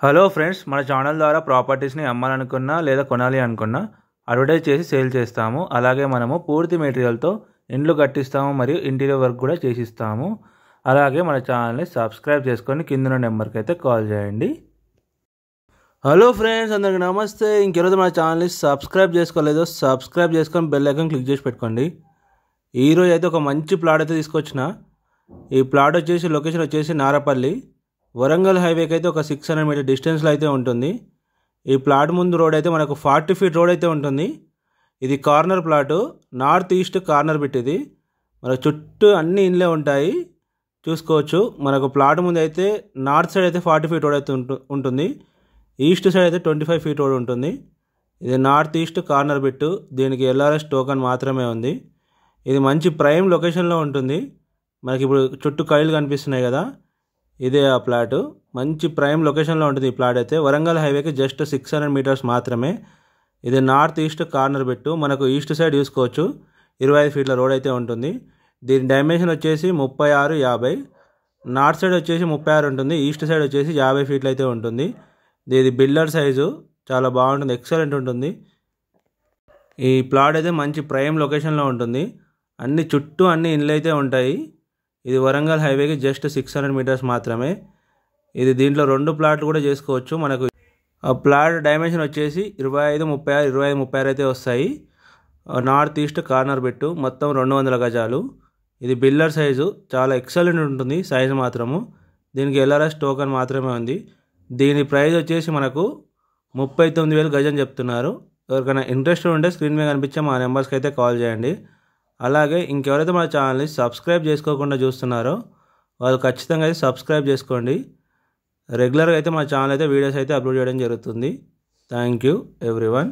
Hello friends, మన channel ద్వారా ప్రాపర్టీస్ని అమ్మాలనుకున్నా లేదా కొనాలి అనుకున్నా అడ్వర్టైజ్ చేసి సేల్ చేస్తాము. అలాగే మనము పూర్తి మెటీరియల్తో ఇండ్లు కట్టిస్తాము మరియు ఇంటీరియర్ వర్క్ కూడా చేసిస్తాము. అలాగే మన ఛానల్ని సబ్స్క్రైబ్ చేసుకొని కింద నెంబర్కి అయితే కాల్ చేయండి. హలో ఫ్రెండ్స్, అందరికీ నమస్తే. ఇంకెవరైతే మన ఛానల్ని సబ్స్క్రైబ్ చేసుకోలేదో సబ్స్క్రైబ్ చేసుకొని బెల్ ఐకాన్ క్లిక్ చేసి పెట్టుకోండి. ఈరోజు అయితే ఒక మంచి ప్లాట్ అయితే తీసుకొచ్చిన. ఈ ప్లాట్ వచ్చేసి లొకేషన్ వచ్చేసి నారపల్లి, వరంగల్ హైవేకి అయితే ఒక 600 మీటర్ డిస్టెన్స్లో అయితే ఉంటుంది. ఈ ప్లాట్ ముందు రోడ్ అయితే మనకు 40 ఫీట్ రోడ్ అయితే ఉంటుంది. ఇది corner plot, north east corner bit. ఇది మనకు చుట్టూ అన్ని ఇండ్లే ఉంటాయి, చూసుకోవచ్చు. మనకు ప్లాట్ ముందు అయితే నార్త్ సైడ్ అయితే 40 ఫీట్ రోడ్ అయితే ఉంటుంది, ఈస్ట్ సైడ్ అయితే 25 ఫీట్ రోడ్ ఉంటుంది. ఇది నార్త్ ఈస్ట్ కార్నర్ బిట్టు. దీనికి ఎల్ఆర్ఎస్ టోకన్ మాత్రమే ఉంది. ఇది మంచి ప్రైమ్ లొకేషన్లో ఉంటుంది. మనకి ఇప్పుడు చుట్టూ కైలు కనిపిస్తున్నాయి కదా, ఇదే ఆ ప్లాటు. మంచి ప్రైమ్ లొకేషన్లో ఉంటుంది ఈ ప్లాట్ అయితే. వరంగల్ హైవేకి జస్ట్ 600 మీటర్స్ మాత్రమే. ఇది నార్త్ ఈస్ట్ కార్నర్ బిట్టు. మనకు ఈస్ట్ సైడ్ చూసుకోవచ్చు 25 ఫీట్ల రోడ్ అయితే ఉంటుంది. దీని డైమెన్షన్ వచ్చేసి 36, 50. నార్త్ సైడ్ వచ్చేసి 36 ఉంటుంది, ఈస్ట్ సైడ్ వచ్చేసి 50 ఫీట్లు అయితే ఉంటుంది. ఇది బిల్డర్ సైజు, చాలా బాగుంటుంది, ఎక్సలెంట్ ఉంటుంది. ఈ ప్లాట్ అయితే మంచి ప్రైమ్ లొకేషన్లో ఉంటుంది. చుట్టూ అన్ని ఇండ్లు అయితే ఉంటాయి. ఇది వరంగల్ హైవేకి జస్ట్ 600 మీటర్స్ మాత్రమే. ఇది దీంట్లో 2 ప్లాట్లు కూడా చేసుకోవచ్చు. మనకు ఆ ప్లాట్ డైమెన్షన్ వచ్చేసి 25, 36, 25, 36 అయితే వస్తాయి. నార్త్ ఈస్ట్ కార్నర్ బిట్టు, మొత్తం 200 గజాలు. ఇది బిల్డర్ సైజు, చాలా ఎక్సలెంట్ ఉంటుంది సైజు మాత్రము. దీనికి ఎల్ఆర్ఎస్ టోకన్ మాత్రమే ఉంది. దీని ప్రైస్ వచ్చేసి మనకు 39,000 గజం చెప్తున్నారు. ఎవరికైనా ఇంట్రెస్ట్ ఉంటే స్క్రీన్ మీద కనిపించే మా నెంబర్స్కి అయితే కాల్ చేయండి. అలాగే ఇంకెవరైతే మన ఛానల్ని సబ్స్క్రైబ్ చేసుకోకుండా చూస్తున్నారో వాళ్ళు ఖచ్చితంగా అయితే సబ్స్క్రైబ్ చేసుకోండి. రెగ్యులర్గా అయితే మా ఛానల్ అయితే వీడియోస్ అయితే అప్లోడ్ చేయడం జరుగుతుంది. Thank you everyone.